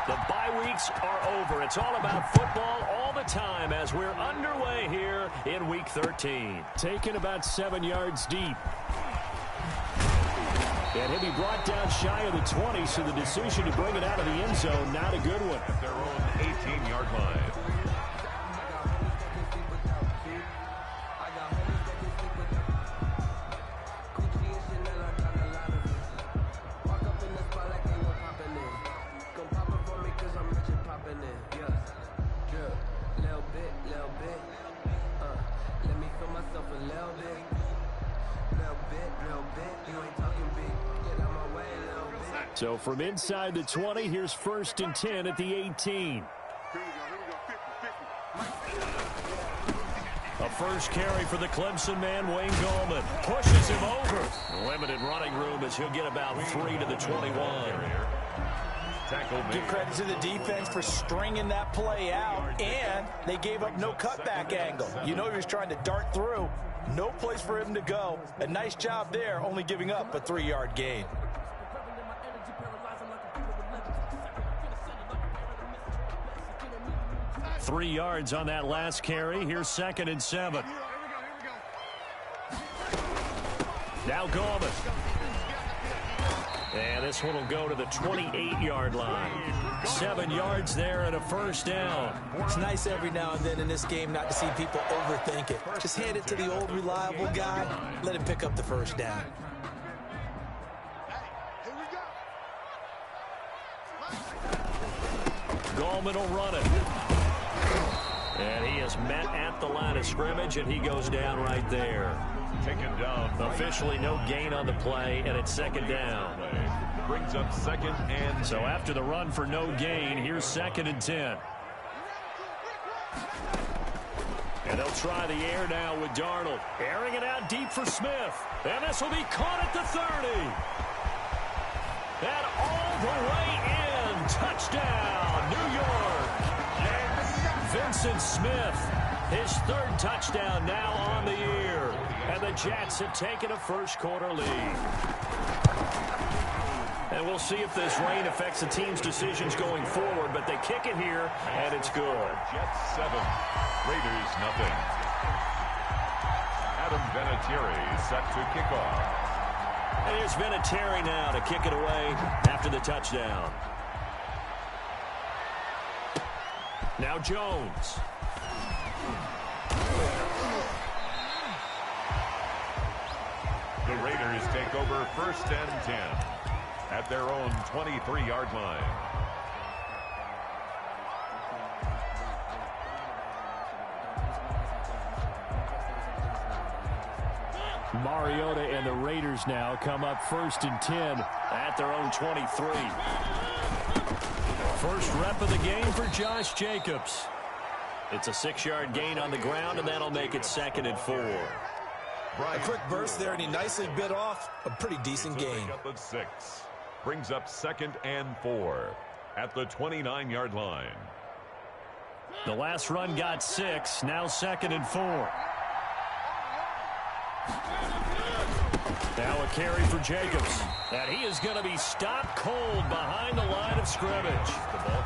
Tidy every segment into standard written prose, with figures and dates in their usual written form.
The bye weeks are over. It's all about football all the time as we're underway here in Week 13. Taken about 7 yards deep. And he'll be brought down shy of the 20, so the decision to bring it out of the end zone, not a good one. At their own 18-yard line. So from inside the 20, here's 1st and 10 at the 18. A first carry for the Clemson man, Wayne Gallman. Pushes him over. Limited running room as he'll get about 3 to the 21. Give credit to the defense for stringing that play out, and they gave up no cutback angle. You know he was trying to dart through. No place for him to go. A nice job there, only giving up a 3-yard gain. Three yards on that last carry. Here's 2nd and 7. Now Gallman. And this one will go to the 28-yard line. 7 yards there and a first down. It's nice every now and then in this game not to see people overthink it. Just hand it to the old reliable guy. Let him pick up the first down. Gallman will run it. And he is met at the line of scrimmage, and he goes down right there. Taken down. Officially no gain on the play, and it's 2nd down. Brings up 2nd and 10. So after the run for no gain, here's 2nd and 10. And they'll try the air now with Darnold. Airing it out deep for Smith. And this will be caught at the 30. And all the way in. Touchdown, New York. Vincent Smith, his 3rd touchdown now on the year. And the Jets have taken a first-quarter lead. And we'll see if this rain affects the team's decisions going forward, but they kick it here, and it's good. Jets 7, Raiders nothing. Adam Vinatieri set to kick off. And here's Vinatieri now to kick it away after the touchdown. Now Jones. The Raiders take over 1st and 10 at their own 23-yard line. Mariota and the Raiders now come up 1st and 10 at their own 23. First rep of the game for Josh Jacobs. It's a 6-yard gain on the ground, and that'll make it 2nd and 4. A quick burst there, and he nicely bit off a pretty decent gain. Of 6. Brings up 2nd and 4 at the 29-yard line. The last run got 6, now 2nd and 4. Now a carry for Jacobs. And he is going to be stopped cold behind the line of scrimmage.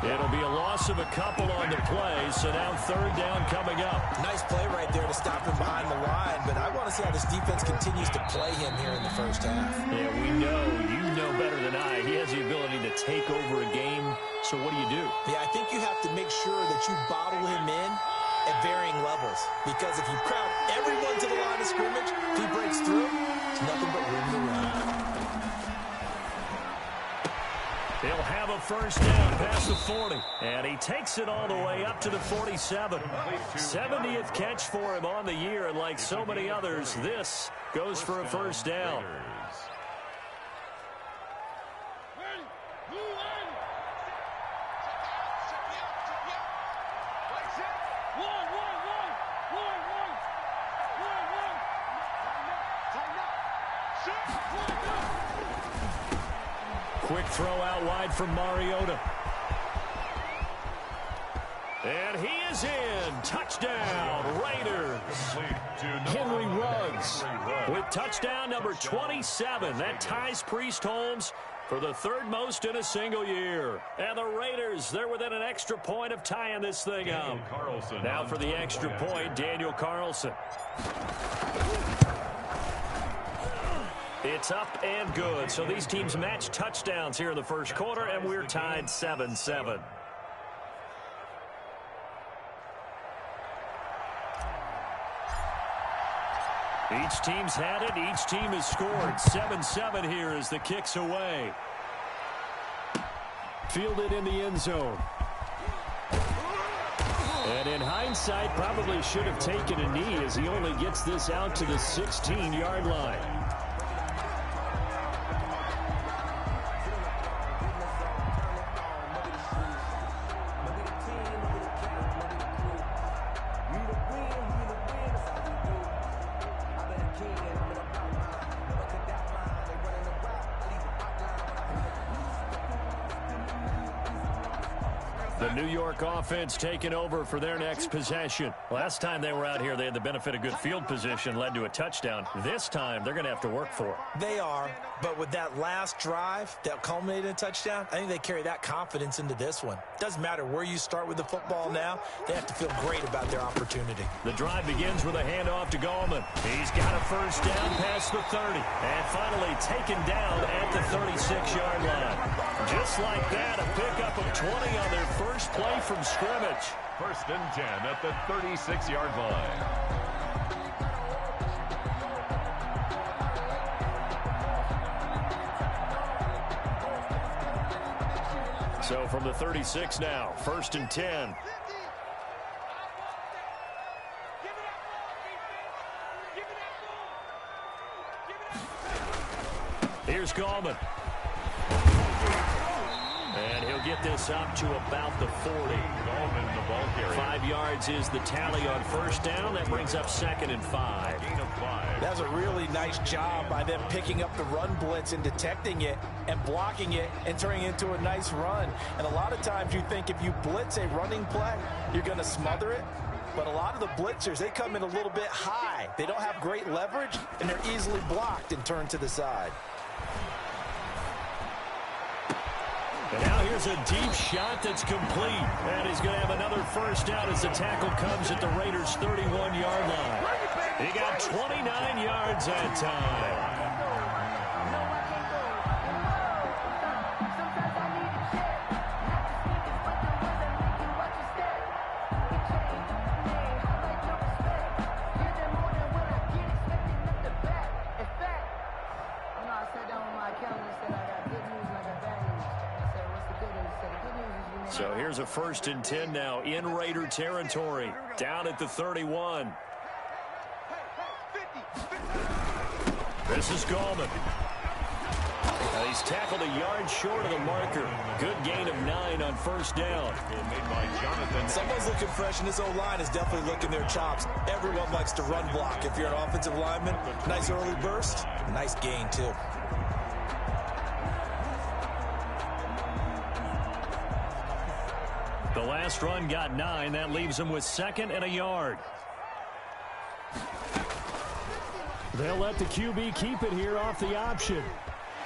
It'll be a loss of a couple on the play, so now 3rd down coming up. Nice play right there to stop him behind the line, but I want to see how this defense continues to play him here in the first half. Yeah, we know, you know better than I, he has the ability to take over a game, so what do you do? Yeah, I think you have to make sure that you bottle him in at varying levels, because if you crowd everyone to the line of scrimmage, if he breaks through, it's nothing but room to run. He'll have a first down past the 40. And he takes it all the way up to the 47. 70th catch for him on the year. And like so many others, this goes for a first down. Quick throw out wide from Mariota. And he is in. Touchdown, Raiders. Henry Ruggs with touchdown number 27. That ties Priest Holmes for the third most in a single year. And the Raiders, they're within an extra point of tying this thing up. Now for the extra point, Daniel Carlson. It's up and good. So these teams match touchdowns here in the first quarter, and we're tied 7-7. Each team's had it. Each team has scored. 7-7 here as the kick's away. Fielded in the end zone. And in hindsight, probably should have taken a knee as he only gets this out to the 16-yard line. The New York offense taking over for their next possession. Last time they were out here, they had the benefit of good field position, led to a touchdown. This time, they're going to have to work for it. They are, but with that last drive that culminated in a touchdown, I think they carry that confidence into this one. Doesn't matter where you start with the football now, they have to feel great about their opportunity. The drive begins with a handoff to Gallman. He's got a first down past the 30, and finally taken down at the 36-yard line. Just like that, a pickup of 20 on their first play from scrimmage. First and 10 at the 36-yard line. So from the 36 now, first and 10. Here's Gallman. And he'll get this up to about the 40. Gallman, the ball carrier. 5 yards is the tally on first down. That brings up 2nd and 5. Gain of 5. That was a really nice job by them picking up the run blitz and detecting it and blocking it and turning it into a nice run. And a lot of times you think if you blitz a running play, you're going to smother it. But a lot of the blitzers, they come in a little bit high. They don't have great leverage, and they're easily blocked and turned to the side. And now here's a deep shot that's complete. And he's going to have another first down as the tackle comes at the Raiders' 31-yard line. He got 29 yards that time. So here's a first and 10 now in Raider territory. Down at the 31. This is Gallman. He's tackled a yard short of the marker. Good gain of 9 on first down. Someone's looking fresh, and this O-line is definitely licking their chops. Everyone likes to run block. If you're an offensive lineman, nice early burst, nice gain too. The last run got 9. That leaves them with 2nd and a yard. They'll let the QB keep it here off the option.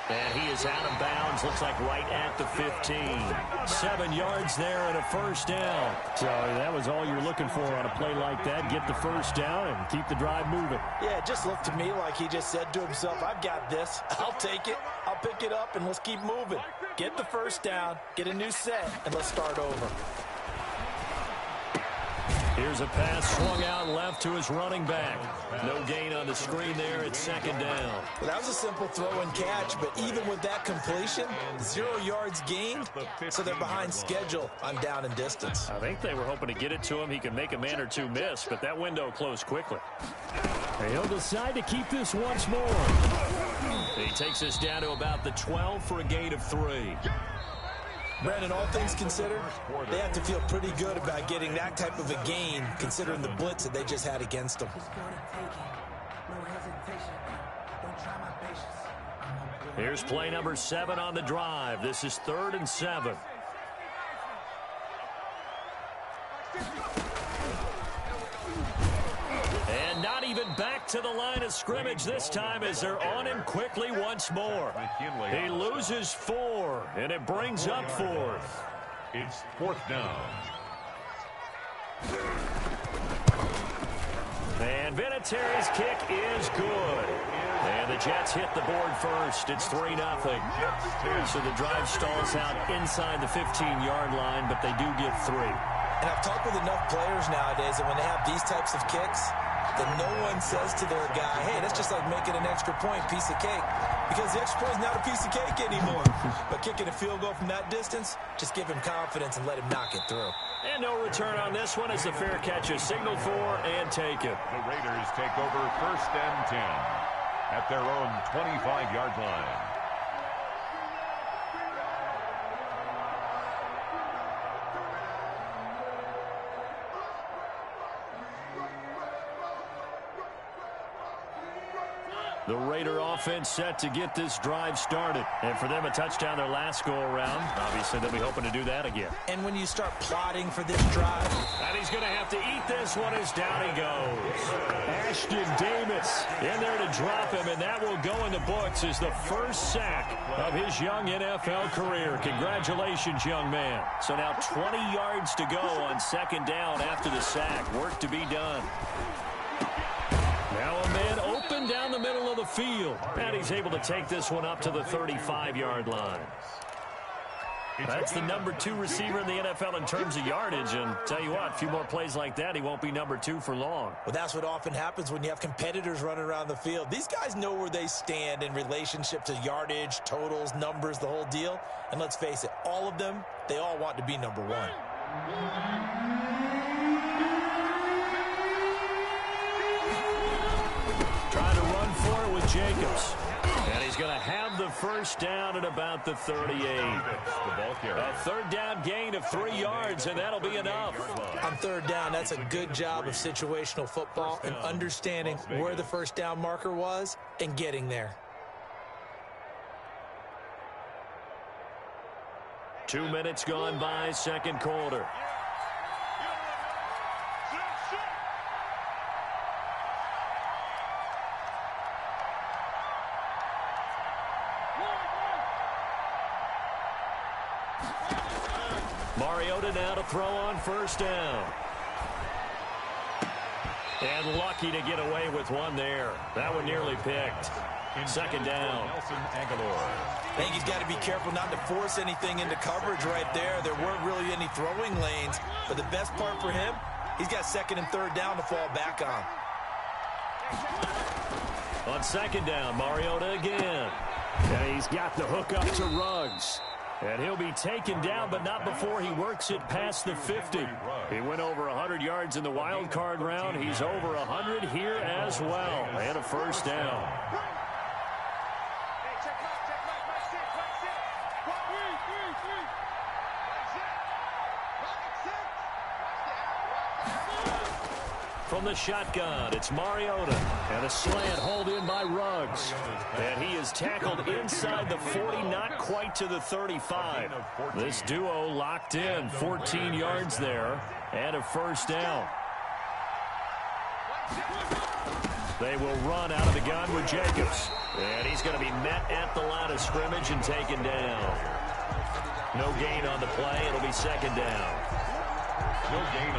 And he is out of bounds. Looks like right at the 15. 7 yards there and a first down. So that was all you're looking for on a play like that. Get the first down and keep the drive moving. Yeah, it just looked to me like he just said to himself, I've got this. I'll take it. I'll pick it up, and let's keep moving. Get the first down, get a new set, and let's start over. Here's a pass swung out left to his running back. No gain on the screen there. It's 2nd down. Well, that was a simple throw and catch, but even with that completion, 0 yards gained, so they're behind schedule on down and distance. I think they were hoping to get it to him. He could make a man or two miss, but that window closed quickly. He'll decide to keep this once more. He takes this down to about the 12 for a gain of 3. Brandon, all things considered, they have to feel pretty good about getting that type of a gain, considering the blitz that they just had against them. Here's play number 7 on the drive. This is 3rd and 7. And not even back to the line of scrimmage this time as they're on him quickly once more. He loses 4, and it brings up 4th. It's 4th down. And Vinatieri's kick is good. And the Jets hit the board first. It's 3-0. So the drive stalls out inside the 15-yard line, but they do get 3. And I've talked with enough players nowadays that when they have these types of kicks, that no one says to their guy, hey, that's just like making an extra point, piece of cake. Because the extra point is not a piece of cake anymore. But kicking a field goal from that distance, just give him confidence and let him knock it through. And no return on this one as the fair catch is signaled for and taken. The Raiders take over 1st and 10 at their own 25-yard line. The Raider offense set to get this drive started. And for them, a touchdown their last go-around. Obviously, they'll be hoping to do that again. And when you start plotting for this drive... And he's going to have to eat this one as down he goes. Ashton Davis in there to drop him, and that will go in the books as the first sack of his young NFL career. Congratulations, young man. So now 20 yards to go on 2nd down after the sack. Work to be done. Now a man open down the middle of the field. And he's able to take this one up to the 35-yard line. That's the number 2 receiver in the NFL in terms of yardage. And tell you what, a few more plays like that, he won't be number 2 for long. Well, that's what often happens when you have competitors running around the field. These guys know where they stand in relationship to yardage, totals, numbers, the whole deal. And let's face it, all of them, they all want to be number 1. Trying to run for it with Jacobs. And he's going to have the first down at about the 38. A 3rd down gain of 3 yards, and that'll be enough. On 3rd down, that's a good job of situational football and understanding where the first down marker was and getting there. 2 minutes gone by, 2nd quarter. Mariota now to throw on 1st down. And lucky to get away with one there. That one nearly picked. 2nd down. I think he's got to be careful not to force anything into coverage right there. There weren't really any throwing lanes. But the best part for him, he's got 2nd and 3rd down to fall back on. On 2nd down, Mariota again. And he's got the hook up to Ruggs. And he'll be taken down, but not before he works it past the 50. He went over 100 yards in the wild card round. He's over 100 here as well. And a 1st down. From the shotgun, it's Mariota. And a slant hauled in by Ruggs. And he is tackled inside the 40, not quite to the 35. This duo locked in, 14 yards there, and a 1st down. They will run out of the gun with Jacobs. And he's going to be met at the line of scrimmage and taken down. No gain on the play. It'll be 2nd down.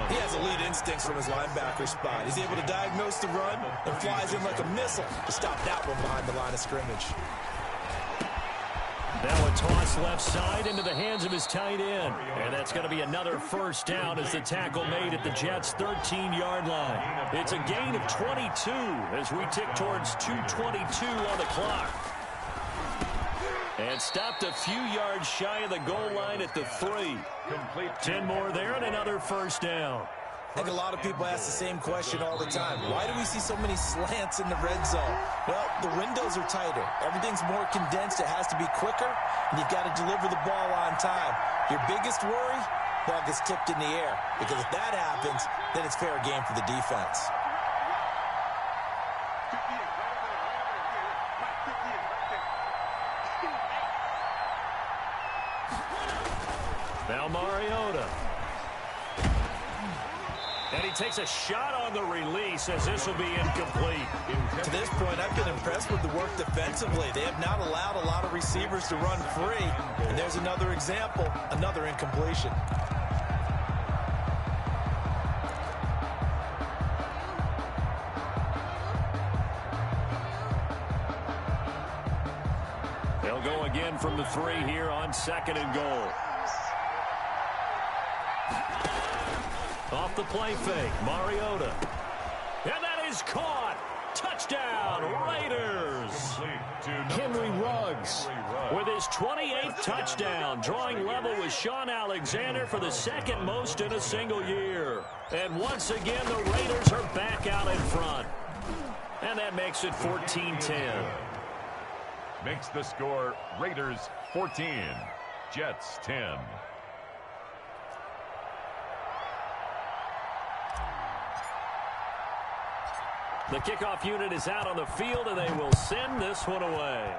He has elite instincts from his linebacker spot. He's able to diagnose the run and flies in like a missile to stop that one behind the line of scrimmage. Now a toss left side into the hands of his tight end. And that's going to be another 1st down as the tackle made at the Jets' 13-yard line. It's a gain of 22 as we tick towards 2:22 on the clock. And stopped a few yards shy of the goal line at the 3. 10 more there and another 1st down. I think a lot of people ask the same question all the time. Why do we see so many slants in the red zone? Well, the windows are tighter. Everything's more condensed. It has to be quicker, and you've got to deliver the ball on time. Your biggest worry? Ball gets tipped in the air. Because if that happens, then it's fair game for the defense. Now Mariota. And he takes a shot on the release as this will be incomplete. To this point, I've been impressed with the work defensively. They have not allowed a lot of receivers to run free. And there's another example, another incompletion. They'll go again from the 3 here on 2nd and goal. Off the play fake, Mariota. And that is caught. Touchdown, Raiders. Henry Ruggs with his 28th touchdown, drawing level with Sean Alexander for the 2nd most in a single year. And once again, the Raiders are back out in front. And that makes it 14-10. Makes the score Raiders 14, Jets 10. The kickoff unit is out on the field, and they will send this one away.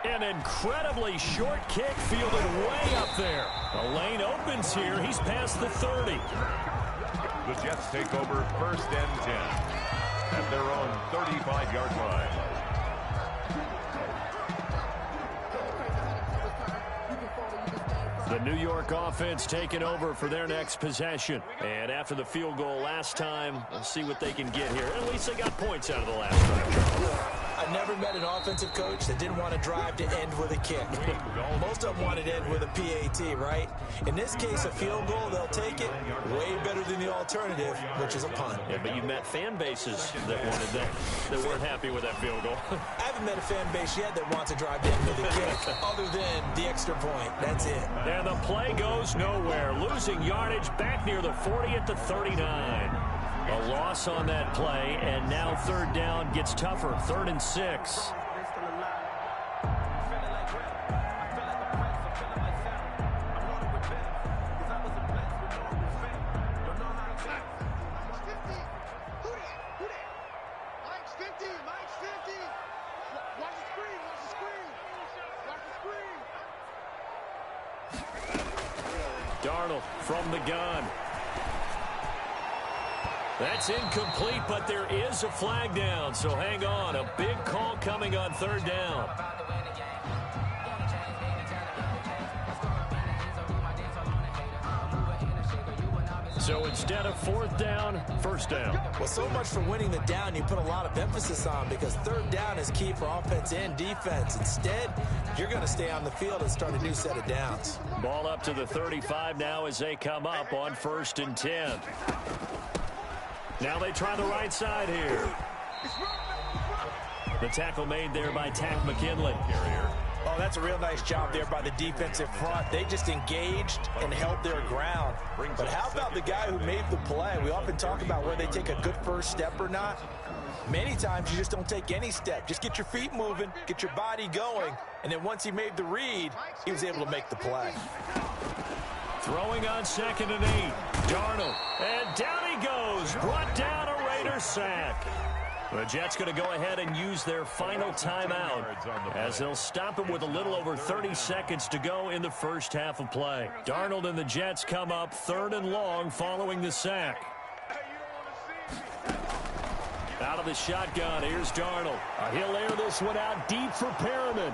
An incredibly short kick fielded way up there. The lane opens here. He's past the 30. The Jets take over 1st and 10 at their own 35-yard line. The New York offense taking over for their next possession. And after the field goal last time, we'll see what they can get here. At least they got points out of the last drive. I've never met an offensive coach that didn't want to drive to end with a kick. Most of them wanted to end with a PAT, right? In this case, a field goal, they'll take it. Way better than the alternative, which is a punt. Yeah, but you've met fan bases that wanted that weren't happy with that field goal. I haven't met a fan base yet that wants to drive to end with a kick, other than the extra point. That's it. And the play goes nowhere. Losing yardage back near the 40 at the 39. A loss on that play, and now 3rd down gets tougher. 3rd and 6. Darnold from the gun. That's incomplete, but there is a flag down, so hang on. A big call coming on 3rd down. So instead of 4th down, 1st down. Well, so much for winning the down you put a lot of emphasis on, because 3rd down is key for offense and defense. Instead, you're going to stay on the field and start a new set of downs. Ball up to the 35 now as they come up on 1st and 10. Now they try the right side here. The tackle made there by Tack McKinley. Oh, that's a real nice job there by the defensive front. They just engaged and held their ground. But how about the guy who made the play? We often talk about where they take a good first step or not. Many times you just don't take any step. Just get your feet moving, get your body going, and then once he made the read, he was able to make the play. Throwing on 2nd and 8. Darnold. And down he goes. Brought down a Raider sack. The Jets going to go ahead and use their final timeout as they'll stop him with a little over 30 seconds to go in the first half of play. Darnold and the Jets come up 3rd and long following the sack. Out of the shotgun, here's Darnold. He'll air this one out deep for Perriman.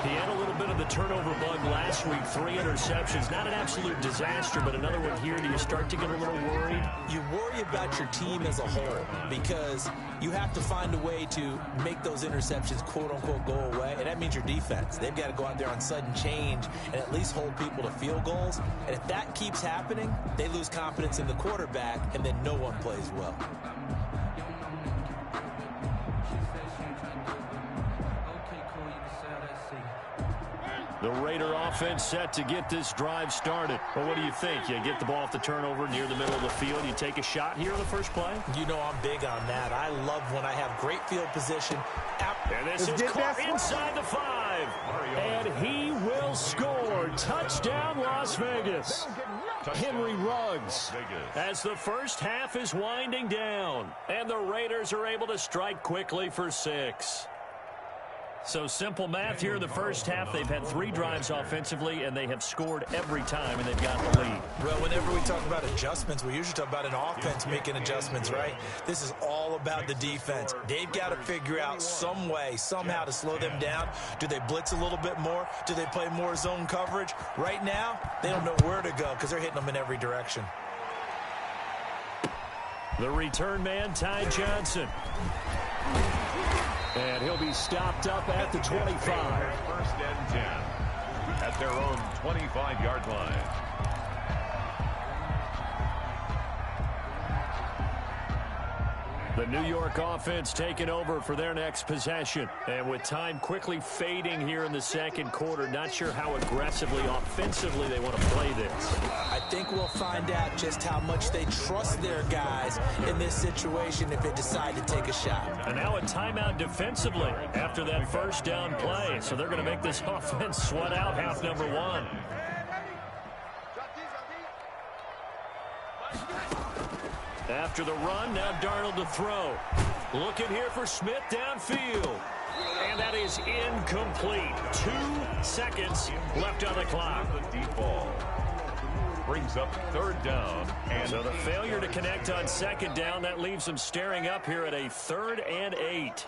He had a little bit of the turnover bug last week, 3 interceptions. Not an absolute disaster, but another one here. Do you start to get a little worried? You worry about your team as a whole because you have to find a way to make those interceptions, quote-unquote, go away, and that means your defense. They've got to go out there on sudden change and at least hold people to field goals. And if that keeps happening, they lose confidence in the quarterback, and then no one plays well. The Raider offense set to get this drive started. Well, what do you think? You get the ball off the turnover near the middle of the field. You take a shot here in the first play? You know I'm big on that. I love when I have great field position. And this is caught inside the 5. And he will score. Touchdown, Las Vegas. Henry Ruggs. As the first half is winding down. And the Raiders are able to strike quickly for 6. So simple math here in the first half. They've had 3 drives offensively, and they have scored every time, and they've got the lead. Well, whenever we talk about adjustments, we usually talk about an offense making adjustments, right? This is all about the defense. They've got to figure out some way, somehow to slow them down. Do they blitz a little bit more? Do they play more zone coverage? Right now, they don't know where to go because they're hitting them in every direction. The return man, Ty Johnson. And he'll be stopped up at the 25. First and 10 at their own 25-yard line. The New York offense taking over for their next possession. And with time quickly fading here in the second quarter, not sure how aggressively, offensively they want to play this. I think we'll find out just how much they trust their guys in this situation if they decide to take a shot. And now a timeout defensively after that first down play. So they're going to make this offense sweat out half number 1. After the run, now Darnold to throw. Looking here for Smith downfield. And that is incomplete. 2 seconds left on the clock. The deep ball brings up third down. And so the failure to connect on second down, that leaves them staring up here at a 3rd and 8.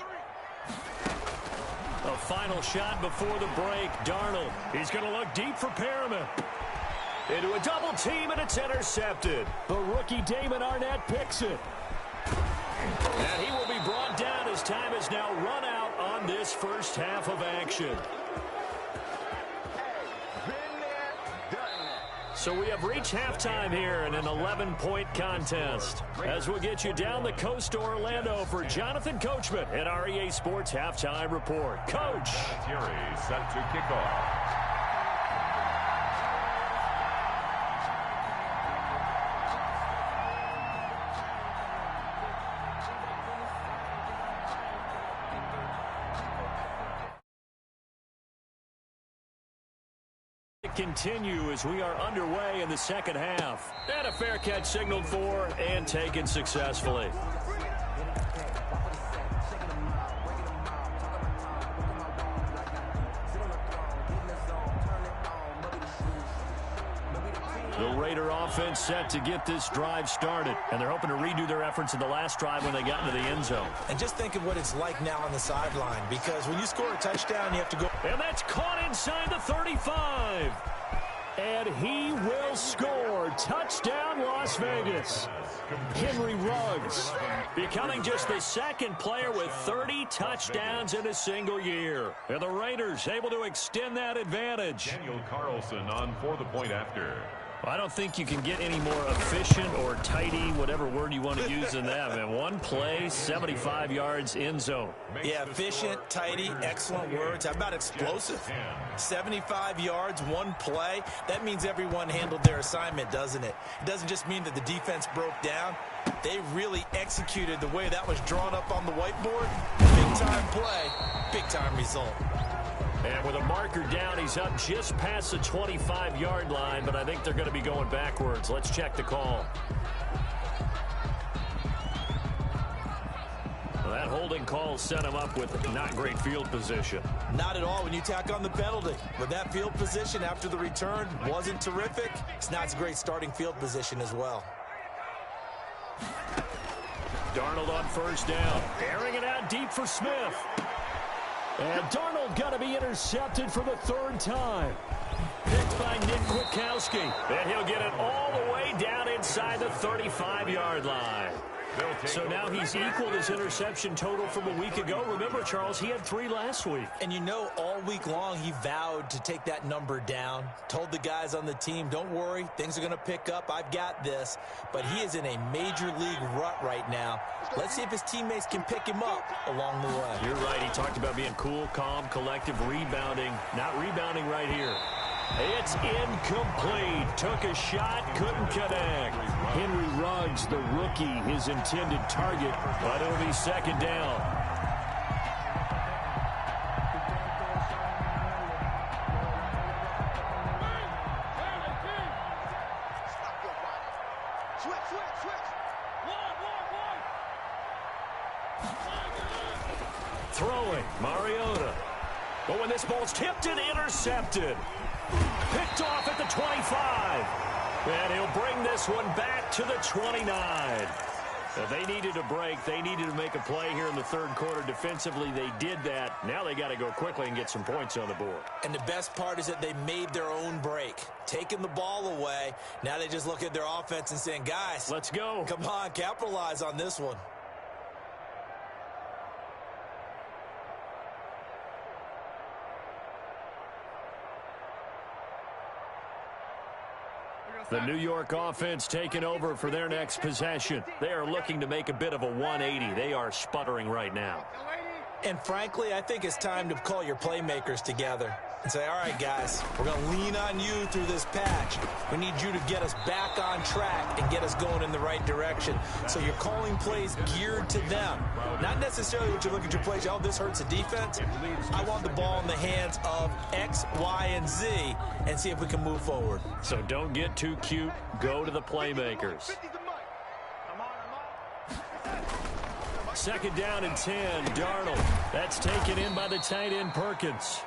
A final shot before the break. Darnold, he's going to look deep for Perriman. Into a double team, and it's intercepted. The rookie Damon Arnett picks it. And he will be brought down as time has now run out on this first half of action. So we have reached halftime here in an 11-point contest. As we'll get you down the coast to Orlando for Jonathan Coachman at our EA Sports Halftime Report. Coach. Thierry set to kick off. Continue as we are underway in the second half. And a fair catch signaled for and taken successfully. The Raider offense set to get this drive started, and they're hoping to redo their efforts in the last drive when they got into the end zone. And just think of what it's like now on the sideline, because when you score a touchdown, you have to go. And that's caught inside the 35. And he will score. Touchdown, Las Vegas. Henry Ruggs becoming just the second player with 30 touchdowns in a single year. And the Raiders able to extend that advantage. Daniel Carlson on for the point after. I don't think you can get any more efficient or tidy, whatever word you want to use in that. Man, one play, 75 yards in zone. Yeah, efficient, tidy, excellent words. How about explosive? 75 yards, one play. That means everyone handled their assignment, doesn't it? It doesn't just mean that the defense broke down. They really executed the way that was drawn up on the whiteboard. Big-time play, big-time result. And with a marker down, he's up just past the 25-yard line, but I think they're going to be going backwards. Let's check the call. Well, that holding call set him up with not great field position. Not at all when you tack on the penalty. But that field position after the return wasn't terrific. It's not a great starting field position as well. Darnold on first down. Airing it out deep for Smith. And Darnold got to be intercepted for the 3rd time. Picked by Nick Kwiatkowski. And he'll get it all the way down inside the 35-yard line. So now he's equaled his interception total from a week ago. Remember, Charles, he had 3 last week. And you know, all week long he vowed to take that number down. Told the guys on the team, don't worry, things are going to pick up. I've got this. But he is in a major league rut right now. Let's see if his teammates can pick him up along the way. You're right. He talked about being cool, calm, collective, rebounding. Not rebounding right here. It's incomplete. Took a shot, couldn't connect. Henry Ruggs, the rookie, his intended target, but it'll be second down. Throwing, Mariota. But when this ball's tipped and intercepted, picked off at the 25. And he'll bring this one back to the 29. They needed a break. They needed to make a play here in the third quarter. Defensively, they did that. Now they got to go quickly and get some points on the board. And the best part is that they made their own break, taking the ball away. Now they just look at their offense and saying, guys, let's go. Come on, capitalize on this one. The New York offense taking over for their next possession. They are looking to make a bit of a 180. They are sputtering right now. And frankly, I think it's time to call your playmakers together and say, all right, guys, we're going to lean on you through this patch. We need you to get us back on track and get us going in the right direction. So you're calling plays geared to them. Not necessarily what you look at your plays, oh, this hurts the defense. I want the ball in the hands of X, Y, and Z and see if we can move forward. So don't get too cute. Go to the playmakers. Second down and 10, Darnold. That's taken in by the tight end Perkins.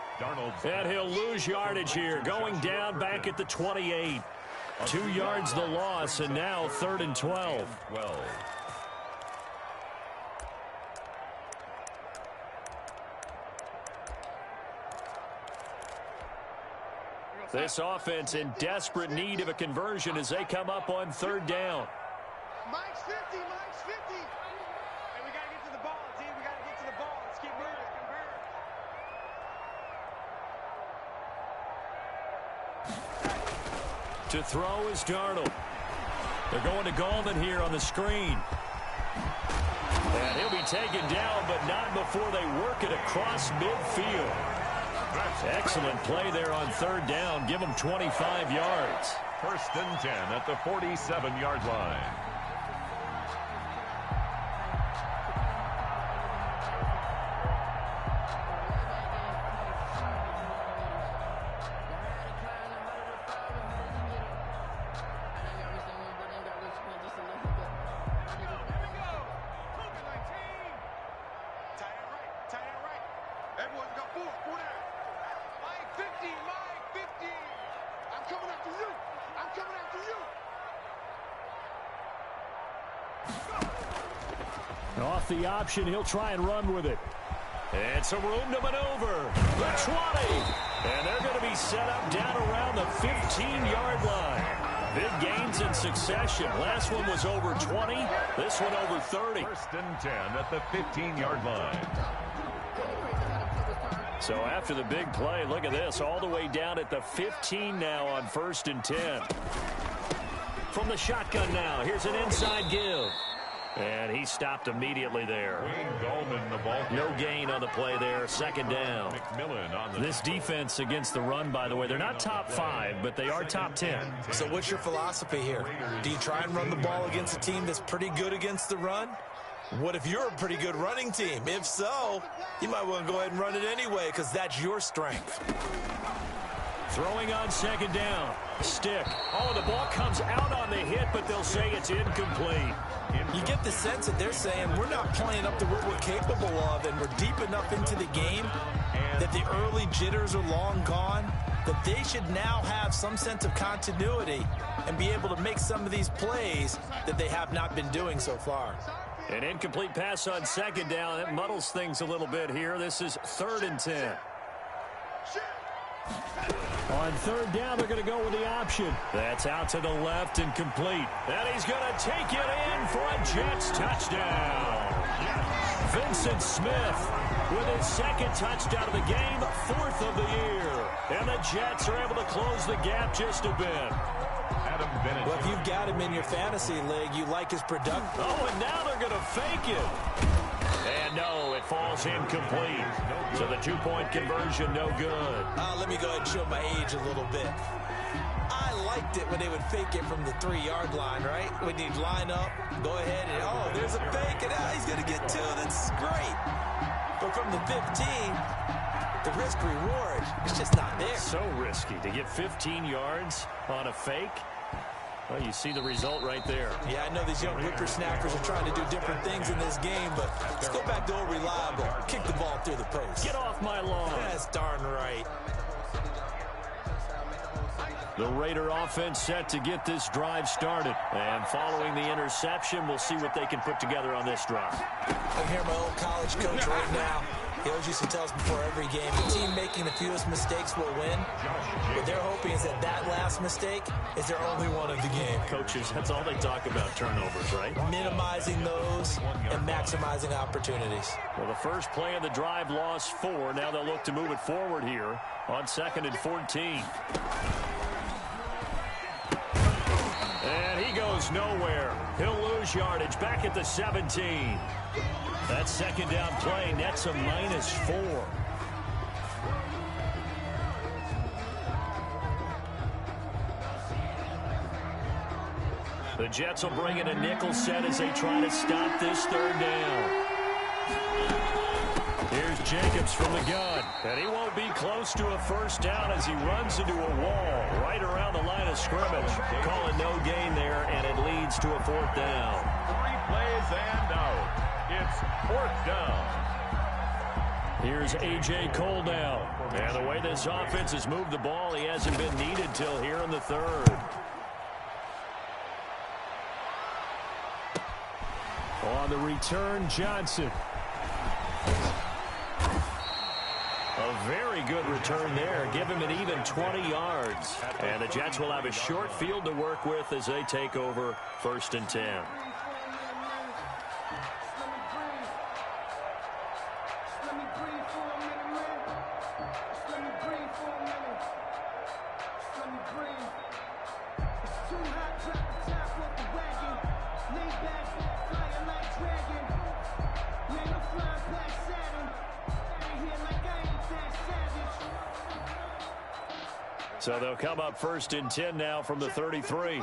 And he'll lose yardage here, going down back at the 28. 2 yards the loss, and now 3rd and 12. This offense in desperate need of a conversion as they come up on 3rd down. Mike's 50, Mike's 50. Hey, we got to get to the ball, team. We got to get to the ball. Let's keep moving. To throw is Darnold. They're going to Gallman here on the screen. And he'll be taken down, but not before they work it across midfield. Excellent play there on 3rd down. Give them 25 yards. 1st and 10 at the 47-yard line. Off the option, he'll try and run with it. And some room to maneuver. The 20. And they're going to be set up down around the 15-yard line. Big gains in succession. Last one was over 20. This one over 30. 1st and 10 at the 15-yard line. So after the big play, look at this. All the way down at the 15 now on 1st and 10. From the shotgun now, here's an inside give. And he stopped immediately there. No gain on the play there. 2nd down. This defense against the run, by the way, they're not top 5, but they are top 10. So what's your philosophy here? Do you try and run the ball against a team that's pretty good against the run? What if you're a pretty good running team? If so, you might want to go ahead and run it anyway because that's your strength. Throwing on 2nd down. Stick. Oh, the ball comes out on the hit, but they'll say it's incomplete. You get the sense that they're saying we're not playing up to what we're capable of, and we're deep enough into the game that the early jitters are long gone, that they should now have some sense of continuity and be able to make some of these plays that they have not been doing so far. An incomplete pass on 2nd down. That muddles things a little bit here. This is 3rd and 10. On 3rd down, they're going to go with the option. That's out to the left and complete. And he's going to take it in for a Jets touchdown. Vincent Smith with his 2nd touchdown of the game, 4th of the year. And the Jets are able to close the gap just a bit. Well, if you've got him in your fantasy league, you like his production. Oh, and now they're going to fake it. And no, it falls incomplete. So the 2-point conversion, no good. Let me go ahead and show my age a little bit. I liked it when they would fake it from the 3-yard line, right? When you'd line up, go ahead and, oh, there's a fake, and he's going to get 2. That's great. But from the 15, the risk-reward is just not there. So risky to get 15 yards on a fake. Well, you see the result right there. Yeah, I know these young whippersnappers are trying to do different things in this game, but let's go back to old reliable. Kick the ball through the post. Get off my lawn. That's darn right. The Raider offense set to get this drive started. And following the interception, we'll see what they can put together on this drive. I hear my old college coach right now. He always used to tell us before every game, the team making the fewest mistakes will win. What they're hoping is that last mistake is their only one of the game. Coaches, that's all they talk about, turnovers, right? Minimizing those and maximizing opportunities. Well, the first play of the drive lost 4. Now they'll look to move it forward here on 2nd and 14. And he goes nowhere. He'll lose yardage back at the 17. That second down play nets a -4. The Jets will bring in a nickel set as they try to stop this third down. Here's Jacobs from the gun, and he won't be close to a first down as he runs into a wall right around the line of scrimmage. Calling no gain there, and it leads to a 4th down. 3 plays and out. It's 4th down. Here's A.J. Cole now. And the way this offense has moved the ball, he hasn't been needed till here in the 3rd. On the return, Johnson. A very good return there. Give him an even 20 yards. And the Jets will have a short field to work with as they take over 1st and 10. So they'll come up 1st and 10 now from the 33.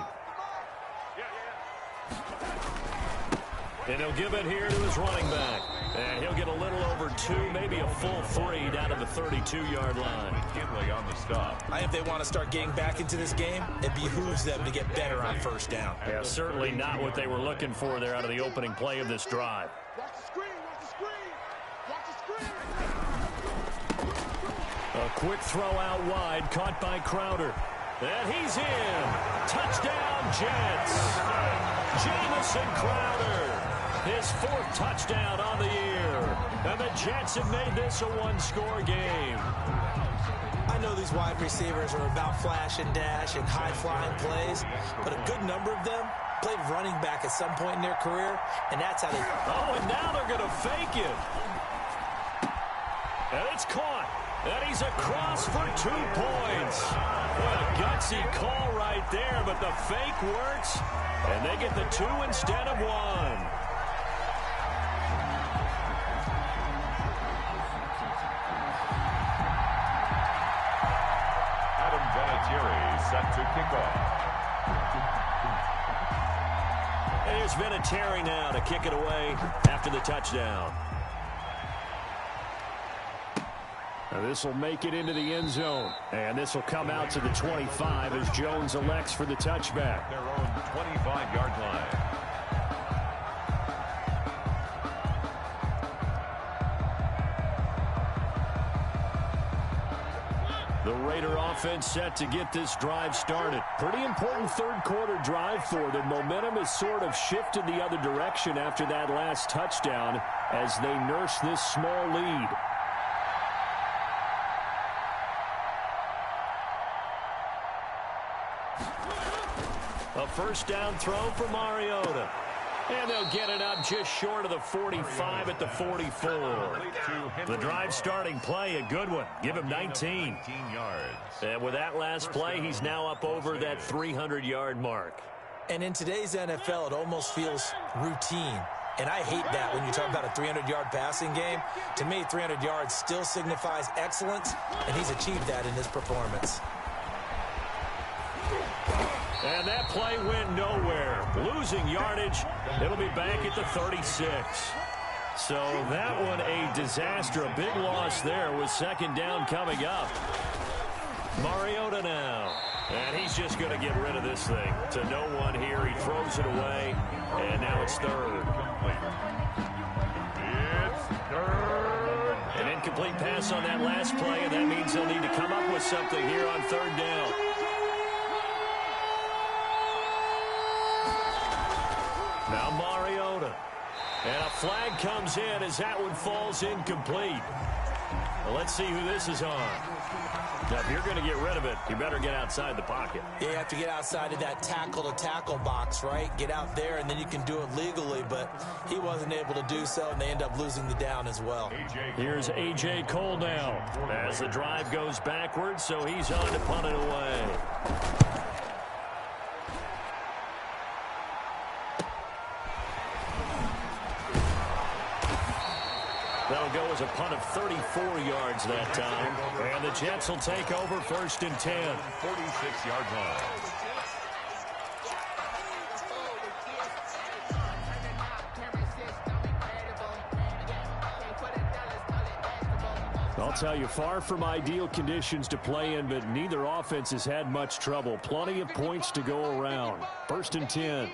And he'll give it here to his running back. And he'll get a little over 2, maybe a full 3 down to the 32-yard line. McKinley on the stop. I think if they want to start getting back into this game, it behooves them to get better on 1st down. Yeah, certainly not what they were looking for there out of the opening play of this drive. Watch the screen, watch the screen, watch the screen. A quick throw out wide, caught by Crowder. And he's in. Touchdown, Jets. Jamison Crowder. His 4th touchdown on the year. And the Jets have made this a 1-score game. I know these wide receivers are about flash and dash and high-flying plays, but a good number of them played running back at some point in their career, and that's how they... Oh, and now they're going to fake it. And it's caught. And he's across for 2 points. What a gutsy call right there, but the fake works, and they get the 2 instead of 1. Set to kick off. And here's Vinatieri now to kick it away after the touchdown. Now this will make it into the end zone. And this will come out to the 25 as Jones elects for the touchback. Their own 25-yard line. The Raider offense set to get this drive started. Pretty important 3rd quarter drive for them. Momentum has sort of shifted the other direction after that last touchdown as they nurse this small lead. A 1st down throw for Mariota. And they'll get it up just short of the 45 at the 44. The drive starting play, a good one. Give him 19 yards. And with that last play, he's now up over that 300-yard mark. And in today's NFL, it almost feels routine. And I hate that when you talk about a 300-yard passing game. To me, 300 yards still signifies excellence, and he's achieved that in his performance. And that play went nowhere. Losing yardage. It'll be back at the 36. So that one a disaster. A big loss there with 2nd down coming up. Mariota now. And he's just going to get rid of this thing. To no one here. He throws it away. And now it's 3rd. It's 3rd. And in incomplete pass on that last play, and that means they'll need to come up with something here on third down. Now Mariota. And a flag comes in as that one falls incomplete. Well, let's see who this is on. Now, if you're going to get rid of it, you better get outside the pocket. Yeah, you have to get outside of that tackle-to-tackle box, right? Get out there, and then you can do it legally, but he wasn't able to do so, and they end up losing the down as well. Here's A.J. Cole now as the drive goes backwards, so he's on to punt it away. That'll go as a punt of 34 yards that time. And the Jets will take over first and 10. 46-yard line. I'll tell you, far from ideal conditions to play in, but neither offense has had much trouble. Plenty of points to go around. First and 10.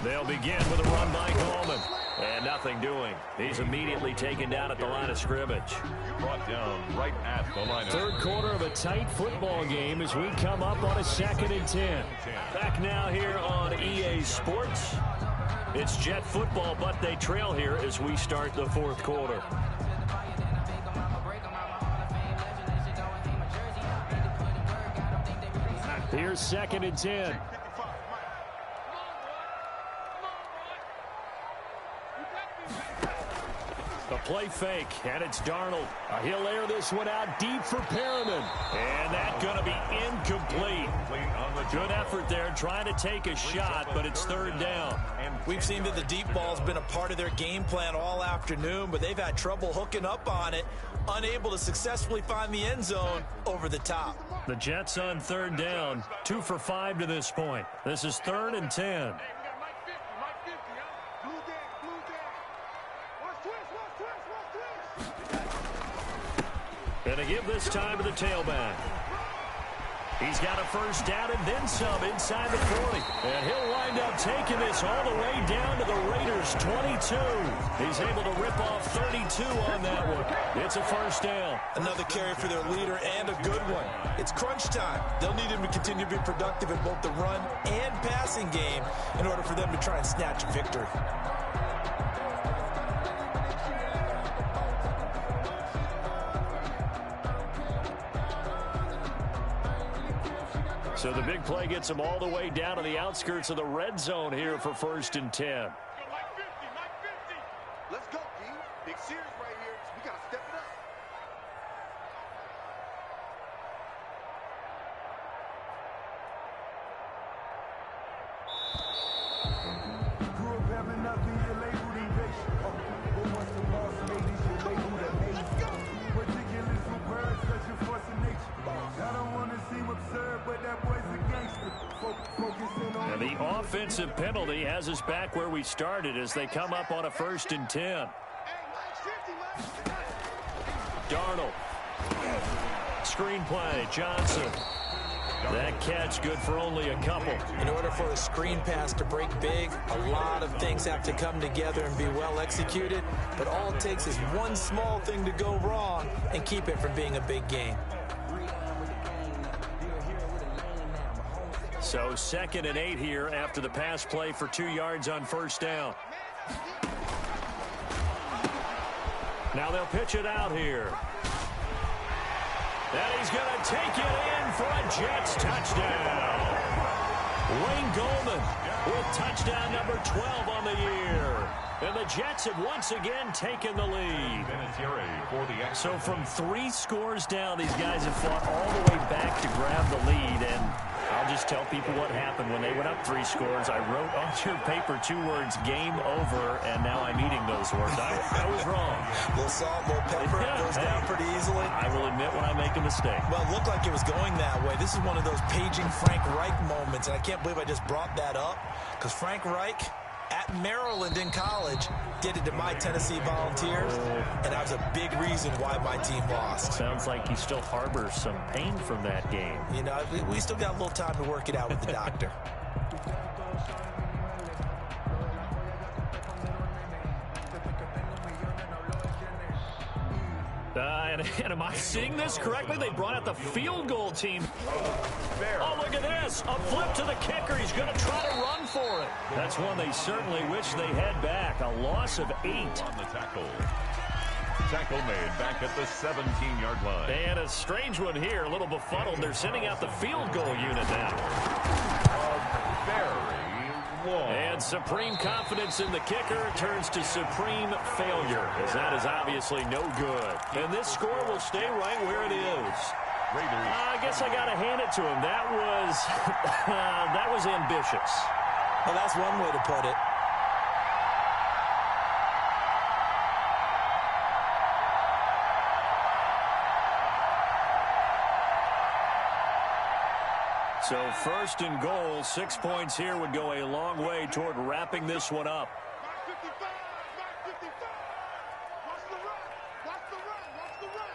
They'll begin with a run by Coleman. And nothing doing. He's immediately taken down at the line of scrimmage. Brought down right at the line of Third quarter of a tight football game as we come up on a 2nd and 10. Back now here on EA Sports. It's Jet football, but they trail here as we start the fourth quarter. Here's 2nd and 10. A play fake, and it's Darnold. He'll air this one out deep for Perriman. And that's going to be incomplete. Good effort there, trying to take a shot, but it's third down. We've seen that the deep ball's been a part of their game plan all afternoon, but they've had trouble hooking up on it, unable to successfully find the end zone over the top. The Jets on third down, 2 for 5 to this point. This is 3rd and 10. And to give this time to the tailback. He's got a first down and then some inside the 40. And he'll wind up taking this all the way down to the Raiders' 22. He's able to rip off 32 on that one. It's a first down. Another carry for their leader and a good one. It's crunch time. They'll need him to continue to be productive in both the run and passing game in order for them to try and snatch a victory. So the big play gets them all the way down to the outskirts of the red zone here for 1st and 10. Let's go, D. Big series right here. We got to step it up. Grew up having nothing, you labeled invasion. But once the boss made it, you labeled a nation. Ridiculous with words, such a force of nature. I don't want to seem absurd, but that boy's a gangster. Focusing on... And the offensive penalty has us back where we started as they come up on a 1st and 10. Darnold. Screenplay, Johnson. That catch good for only a couple. In order for a screen pass to break big, a lot of things have to come together and be well executed. But all it takes is one small thing to go wrong and keep it from being a big game. So 2nd and 8 here after the pass play for 2 yards on first down. Now they'll pitch it out here. And he's going to take it in for a Jets touchdown. Wayne Goldman with touchdown number 12 on the year. And the Jets have once again taken the lead. So from 3 scores down, these guys have fought all the way back to grab the lead. And I'll just tell people what happened when they went up 3 scores. I wrote on your paper 2 words, game over, and now I'm eating those words. I was wrong. A little salt, a little pepper, it goes down pretty easily. I will admit when I make a mistake. Well, it looked like it was going that way. This is one of those paging Frank Reich moments, and I can't believe I just brought that up, because Frank Reich at Maryland in college did it to my Tennessee Volunteers, and that was a big reason why my team lost. Sounds like he still harbors some pain from that game. You know, we still got a little time to work it out with the doctor. And am I seeing this correctly? They brought out the field goal team. Oh, look at this. A flip to the kicker. He's going to try to run for it. That's one they certainly wish they had back. A loss of 8. On the tackle. Tackle made back at the 17-yard line. And a strange one here. A little befuddled. They're sending out the field goal unit now. Very long. And supreme confidence in the kicker turns to supreme failure, as that is obviously no good. And this score will stay right where it is. Raiders. I guess I got to hand it to him. That was that was ambitious. Well, that's one way to put it. So first and goal, 6 points here would go a long way toward wrapping this one up. Mark 55, Mark 55. Watch the run, watch the run, watch the run.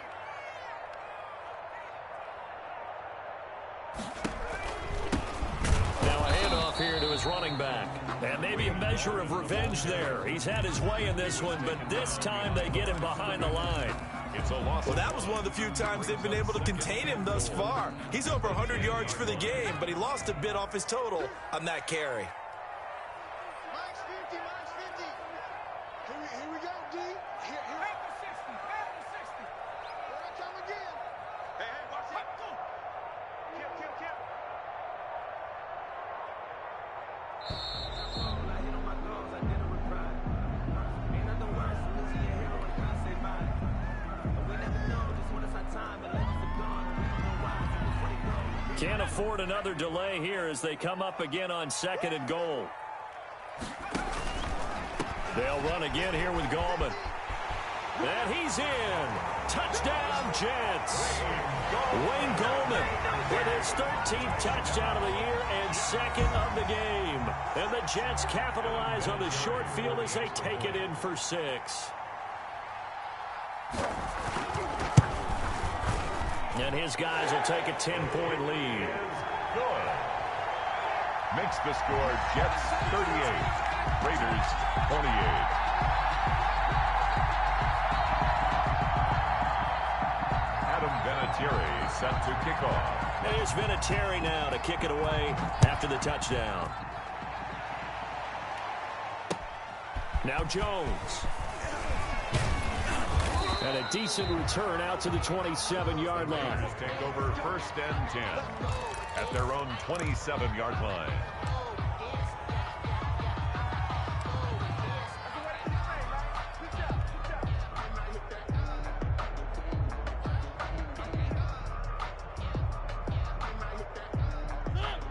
Now a handoff here to his running back. And maybe a measure of revenge there. He's had his way in this one, but this time they get him behind the line. It's a loss. Well, that was one of the few times they've been able to contain him thus far. He's over 100 yards for the game, but he lost a bit off his total on that carry. Max 50, Max 50. Here we go, D. Here. After 60, after 60. Here I come again. Hey, watch it. Kill. Can't afford another delay here as they come up again on 2nd and goal. They'll run again here with Gallman. And he's in. Touchdown, Jets. Wayne Gallman with his 13th touchdown of the year and 2nd of the game. And the Jets capitalize on the short field as they take it in for 6. And his guys will take a 10-point lead. Good. Makes the score Jets 38, Raiders 28. Adam Vinatieri set to kick off. There's Vinatieri now to kick it away after the touchdown. Now Jones. And a decent return out to the 27-yard line. Raiders take over 1st and 10 at their own 27-yard line.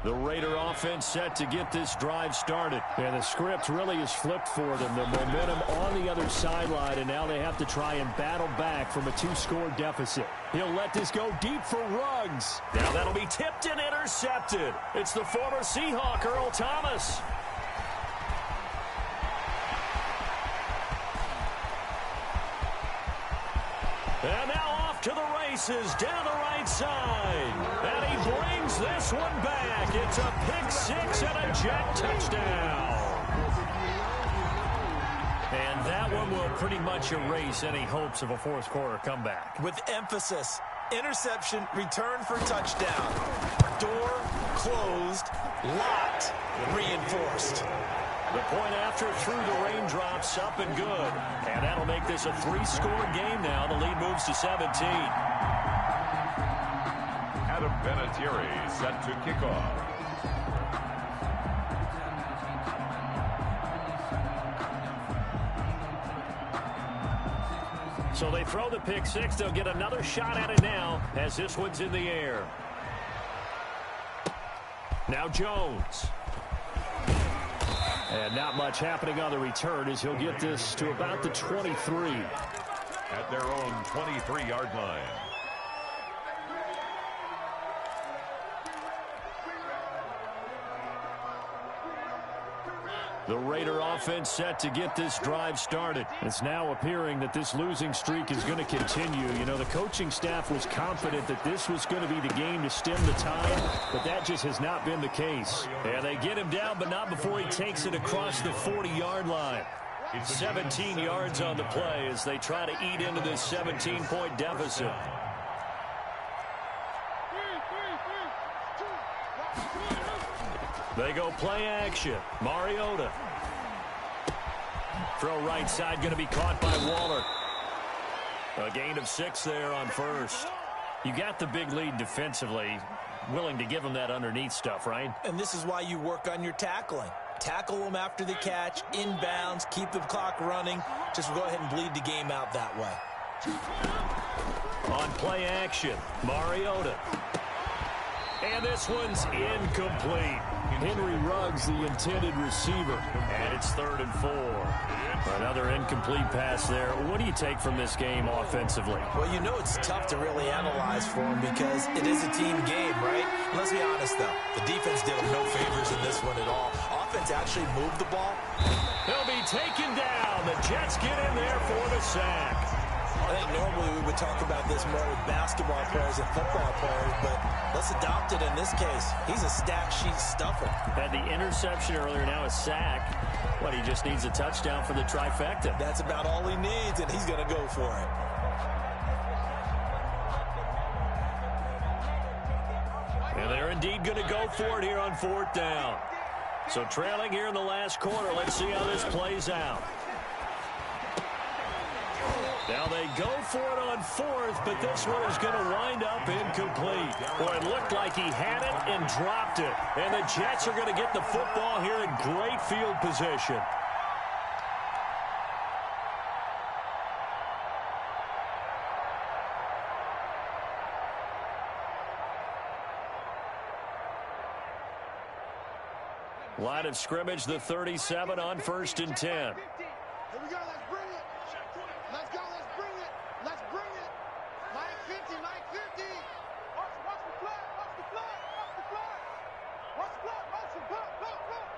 The Raider offense set to get this drive started. And the script really is flipped for them. The momentum on the other sideline, and now they have to try and battle back from a 2-score deficit. He'll let this go deep for Ruggs. Now that'll be tipped and intercepted. It's the former Seahawk, Earl Thomas. And now off to the races down the right side. And he brings this one back. It's a pick-6 and a Jet touchdown. And that one will pretty much erase any hopes of a fourth-quarter comeback. With emphasis, interception, return for touchdown. Door closed, locked, reinforced. The point after through the raindrops, up and good. And that'll make this a 3-score game now. The lead moves to 17. Adam Vinatieri set to kick off. So they throw the pick-6. They'll get another shot at it now as this one's in the air. Now Jones. And not much happening on the return as he'll get this to about the 23. At their own 23-yard line. The Raider offense set to get this drive started. It's now appearing that this losing streak is going to continue. You know, the coaching staff was confident that this was going to be the game to stem the tide, but that just has not been the case. And they get him down, but not before he takes it across the 40-yard line. 17 yards on the play as they try to eat into this 17-point deficit. They go play action. Mariota. Throw right side, going to be caught by Waller. A gain of 6 there on first. You got the big lead defensively. Willing to give them that underneath stuff, right? And this is why you work on your tackling. Tackle them after the catch, inbounds, keep the clock running. Just go ahead and bleed the game out that way. On play action, Mariota. And this one's incomplete. Henry Ruggs, the intended receiver. And it's 3rd and 4. Another incomplete pass there. What do you take from this game offensively? Well, you know it's tough to really analyze for him because it is a team game, right? Let's be honest, though. The defense did him no favors in this one at all. Offense actually moved the ball. He'll be taken down. The Jets get in there for the sack. I think normally we would talk about this more with basketball players and football players, but let's adopt it in this case. He's a stat sheet stuffer. Had the interception earlier, now a sack. What, he just needs a touchdown for the trifecta. That's about all he needs, and he's going to go for it. And they're indeed going to go for it here on 4th down. So trailing here in the last quarter, let's see how this plays out. Now they go for it on 4th, but this one is going to wind up incomplete. Boy, it looked like he had it and dropped it. And the Jets are going to get the football here in great field position. Line of scrimmage, the 37 on 1st and 10. Here we go. Let's bring it. Let's go. Let's bring it. Let's bring it. Line 50. Line 50. Watch the flag. Watch the flag. Watch the flag. Watch the flag. Watch the flag.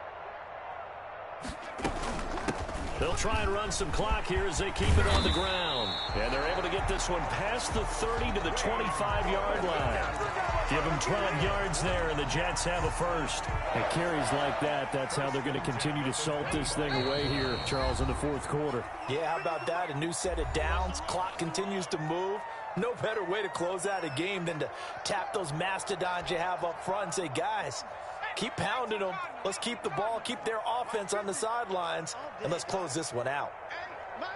They'll try and run some clock here as they keep it on the ground. And they're able to get this one past the 30 to the 25-yard line. Give them 12 yards there, and the Jets have a first. At carries like that, that's how they're going to continue to salt this thing away here, Charles, in the 4th quarter. Yeah, how about that? A new set of downs. Clock continues to move. No better way to close out a game than to tap those mastodons you have up front and say, guys, keep pounding them. Let's keep the ball, keep their offense on the sidelines, and let's close this one out. Line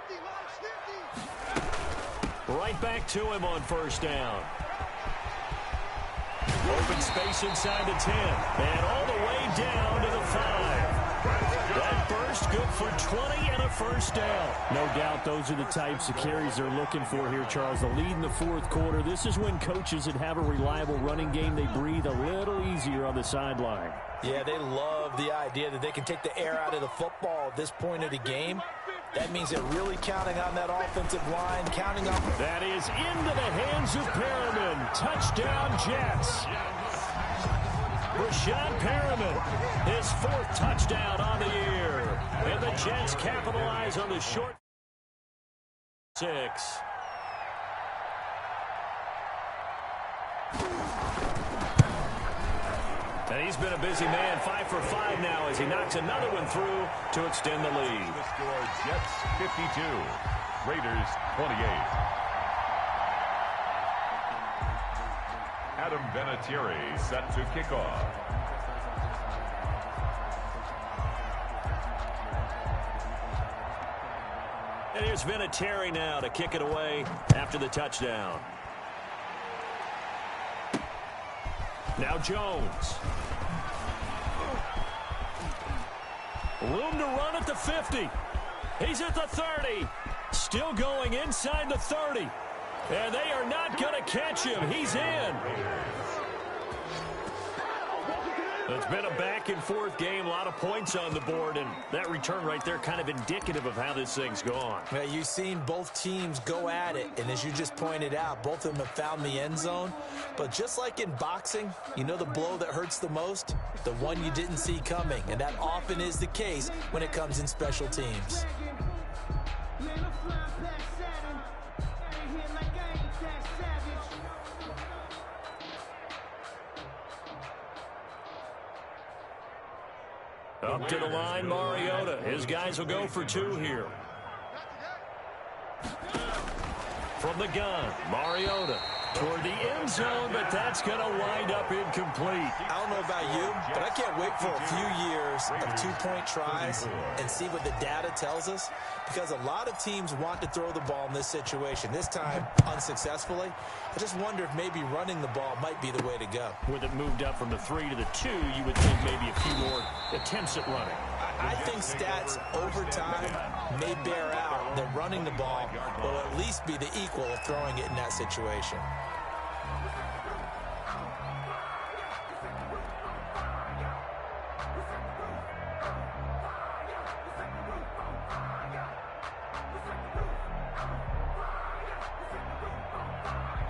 50. Line 50. Right back to him on 1st down. Open space inside the 10. And all the way down to the 5. That burst good for 20 and a first down. No doubt those are the types of carries they're looking for here, Charles. The lead in the 4th quarter. This is when coaches that have a reliable running game, they breathe a little easier on the sideline. Yeah, they love the idea that they can take the air out of the football at this point of the game. That means they're really counting on that offensive line, counting on... That is into the hands of Perriman. Touchdown, Jets. Rashad Perriman, his 4th touchdown on the year. And the Jets capitalize on the short 6. And he's been a busy man, 5 for 5 now as he knocks another one through to extend the lead. The score, Jets 52, Raiders 28. Adam Vinatieri set to kick off. And here's Vinatieri now to kick it away after the touchdown. Now Jones. Room to run at the 50. He's at the 30. Still going inside the 30. And they are not going to catch him. He's in. It's been a back-and-forth game, a lot of points on the board, and that return right there kind of indicative of how this thing's gone. Yeah, you've seen both teams go at it, and as you just pointed out, both of them have found the end zone. But just like in boxing, you know the blow that hurts the most? The one you didn't see coming, and that often is the case when it comes in special teams. Up to the line, Mariota. His guys will go for 2 here. From the gun, Mariota toward the end zone, but that's going to wind up incomplete. I don't know about you, but I can't wait for a few years of 2-point tries and see what the data tells us, because a lot of teams want to throw the ball in this situation, this time unsuccessfully. I just wonder if maybe running the ball might be the way to go. With it moved up from the 3 to the 2, you would think maybe a few more attempts at running. I think stats over time may bear out that running the ball will at least be the equal of throwing it in that situation.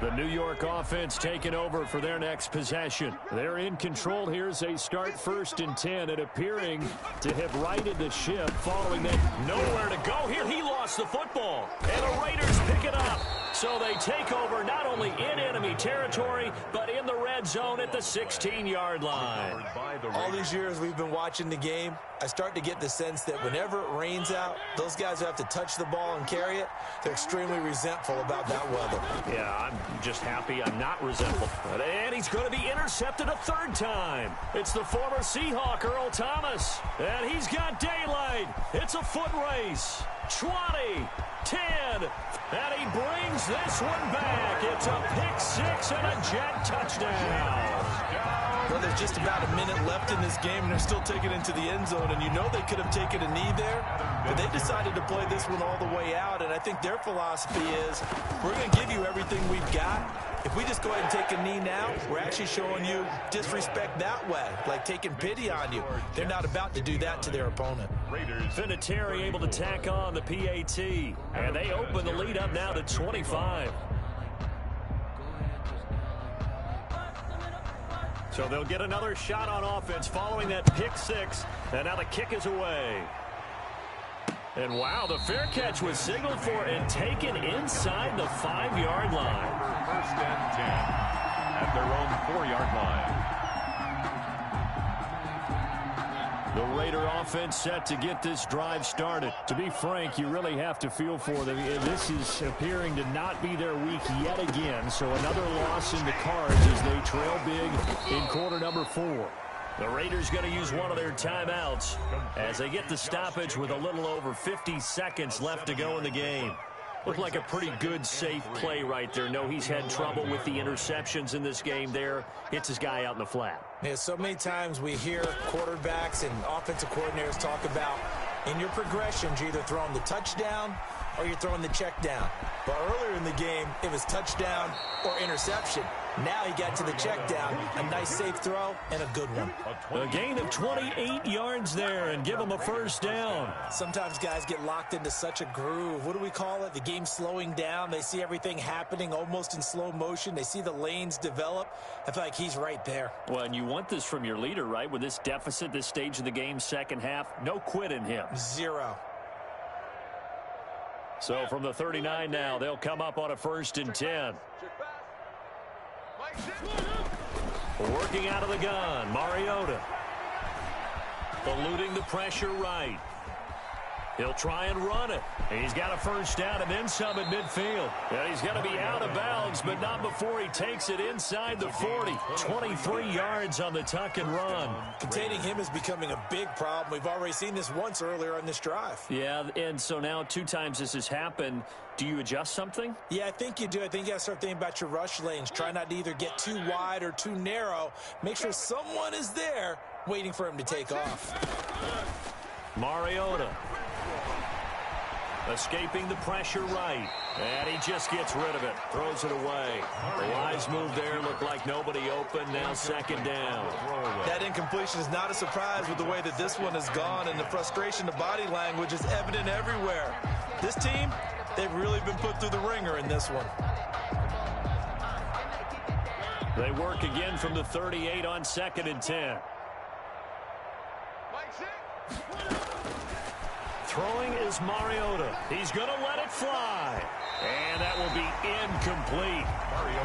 The New York offense taking over for their next possession. They're in control here as they start 1st and 10 and appearing to have righted the ship following that. Nowhere to go here. He lost the football. And the Raiders pick it up. So they take over not only in enemy territory, but in the red zone at the 16-yard line. All these years we've been watching the game, I start to get the sense that whenever it rains out, those guys who have to touch the ball and carry it, they're extremely resentful about that weather. Yeah, I'm just happy I'm not resentful. And he's going to be intercepted a 3rd time. It's the former Seahawk, Earl Thomas. And he's got daylight. It's a foot race. 20, 10, and he brings this one back. It's a pick-6 and a Jet touchdown. Well, there's just about a minute left in this game, and they're still taking it into the end zone. And you know they could have taken a knee there, but they decided to play this one all the way out. And I think their philosophy is, we're going to give you everything we've got. If we just go ahead and take a knee now, we're actually showing you disrespect that way, like taking pity on you. They're not about to do that to their opponent. Vinatieri able to tack on the PAT, and they open the lead up now to 25. So they'll get another shot on offense following that pick-6, and now the kick is away. And wow, the fair catch was signaled for and taken inside the 5-yard line. 1st and 10 at their own 4-yard line. The Raider offense set to get this drive started. To be frank, you really have to feel for them. This is appearing to not be their week yet again. So another loss in the cards as they trail big in quarter number 4. The Raiders going to use one of their timeouts as they get the stoppage with a little over 50 seconds left to go in the game. Looked like a pretty good, safe play right there. No, he's had trouble with the interceptions in this game there. Hits his guy out in the flat. Yeah, so many times we hear quarterbacks and offensive coordinators talk about in your progressions, you're either throwing the touchdown or you're throwing the check down. But earlier in the game, it was touchdown or interception. Now he got to the check down, a nice safe throw, and a good one. A gain of 28 yards there and give him a 1st down. Sometimes guys get locked into such a groove. What do we call it? The game's slowing down. They see everything happening almost in slow motion. They see the lanes develop. I feel like he's right there. Well, and you want this from your leader, right? With this deficit, this stage of the game, second half, no quit in him. 0. So from the 39 now, they'll come up on a 1st and 10. Working out of the gun, Mariota. Eluding the pressure right. He'll try and run it. He's got a 1st down and then some at midfield. And he's going to be out of bounds, but not before he takes it inside the 40. 23 yards on the tuck and run. Containing him is becoming a big problem. We've already seen this once earlier on this drive. Yeah, and so now 2 times this has happened. Do you adjust something? Yeah, I think you do. I think you got to start thinking about your rush lanes. Try not to either get too wide or too narrow. Make sure someone is there waiting for him to take off. Mariota. Escaping the pressure right. And he just gets rid of it. Throws it away. The wise move there. Looked like nobody open. Now 2nd down. That incompletion is not a surprise with the way that this one has gone. And the frustration, the body language is evident everywhere. This team, they've really been put through the ringer in this one. They work again from the 38 on 2nd and 10. Throwing is Mariota. He's going to let it fly. And that will be incomplete.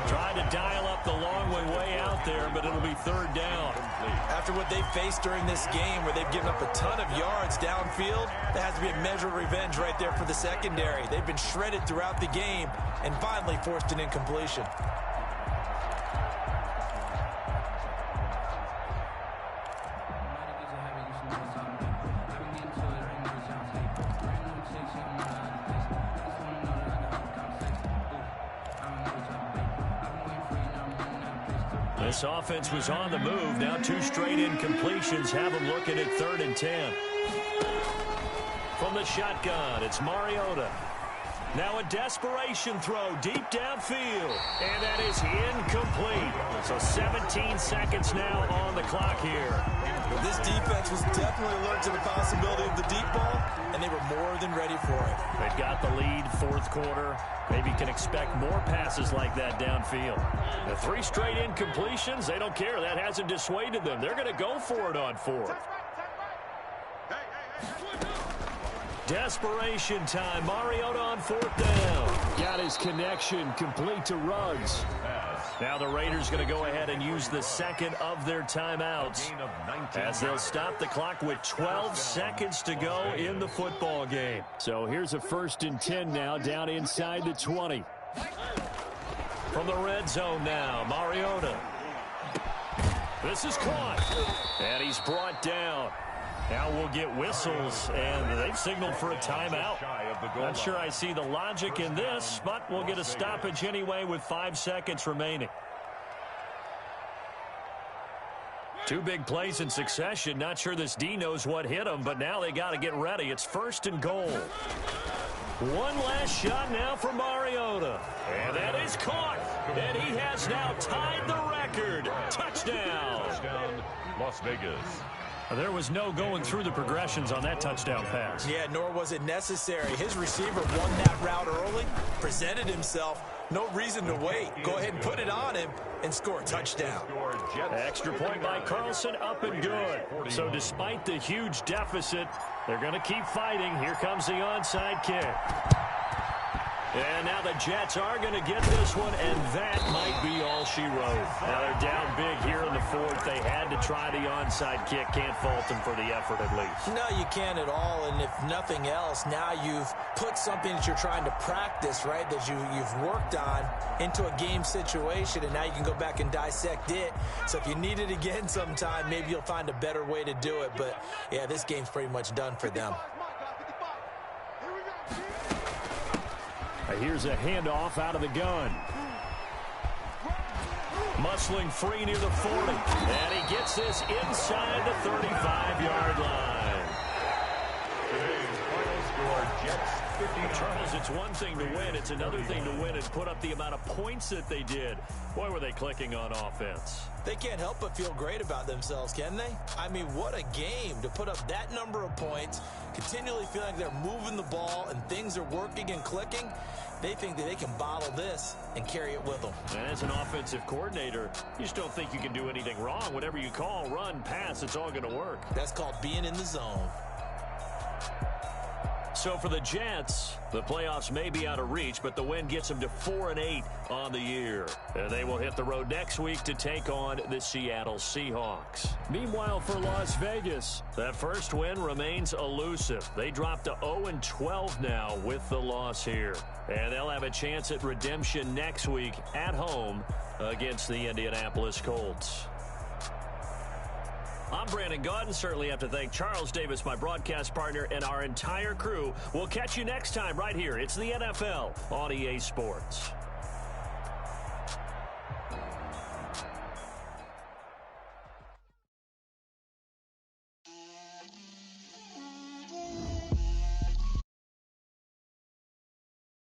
Trying to dial up the long way out there, but it'll be third down. After what they faced during this game where they've given up a ton of yards downfield, that has to be a measure of revenge right there for the secondary. They've been shredded throughout the game and finally forced an incompletion. This offense was on the move. Now 2 straight incompletions have them looking at 3rd and 10. From the shotgun, it's Mariota. Now a desperation throw deep downfield. And that is incomplete. So 17 seconds now on the clock here. This defense was definitely alert to the possibility of the deep ball, and they were more than ready for it. They've got the lead, 4th quarter. Maybe can expect more passes like that downfield. The 3 straight incompletions, they don't care. That hasn't dissuaded them. They're going to go for it on 4th. Desperation time. Mariota on 4th down. Got his connection complete to Ruggs. Now the Raiders going to go ahead and use the second of their timeouts as they'll stop the clock with 12 seconds to go in the football game. So here's a 1st and 10 now down inside the 20. From the red zone now, Mariota. This is caught. And he's brought down. Now we'll get whistles, and they've signaled for a timeout. Not sure I see the logic in this, but we'll get a stoppage anyway with 5 seconds remaining. 2 big plays in succession. Not sure this D knows what hit him, but now they got to get ready. It's 1st and goal. One last shot now for Mariota. And that is caught. And he has now tied the record. Touchdown. Las Vegas. There was no going through the progressions on that touchdown pass. Yeah, nor was it necessary. His receiver won that route early, presented himself. No reason to wait. Go ahead and put it on him and score a touchdown. Extra point by Carlson, up and good. So despite the huge deficit, they're going to keep fighting. Here comes the onside kick. And now the Jets are going to get this one, and that might be all she wrote. Now they're down big here in the 4th. They had to try the onside kick. Can't fault them for the effort at least. No, you can't at all, and if nothing else, now you've put something that you're trying to practice, right, that you've worked on into a game situation, and now you can go back and dissect it. So if you need it again sometime, maybe you'll find a better way to do it. But, yeah, this game's pretty much done for them. Here's a handoff out of the gun. Muscling free near the 40. And he gets this inside the 35-yard line. Today's final score, Jets 59. Charles, it's one thing to win. It's another thing to win and put up the amount of points that they did. Boy, were they clicking on offense. They can't help but feel great about themselves, can they? I mean, what a game to put up that number of points, continually feeling like they're moving the ball and things are working and clicking. They think that they can bottle this and carry it with them. And as an offensive coordinator, you just don't think you can do anything wrong. Whatever you call, run, pass, it's all going to work. That's called being in the zone. So for the Jets, the playoffs may be out of reach, but the win gets them to 4-8 on the year. And they will hit the road next week to take on the Seattle Seahawks. Meanwhile, for Las Vegas, that first win remains elusive. They dropped to 0-12 now with the loss here. And they'll have a chance at redemption next week at home against the Indianapolis Colts. I'm Brandon Gaudin. Certainly have to thank Charles Davis, my broadcast partner, and our entire crew. We'll catch you next time right here. It's the NFL on EA Sports.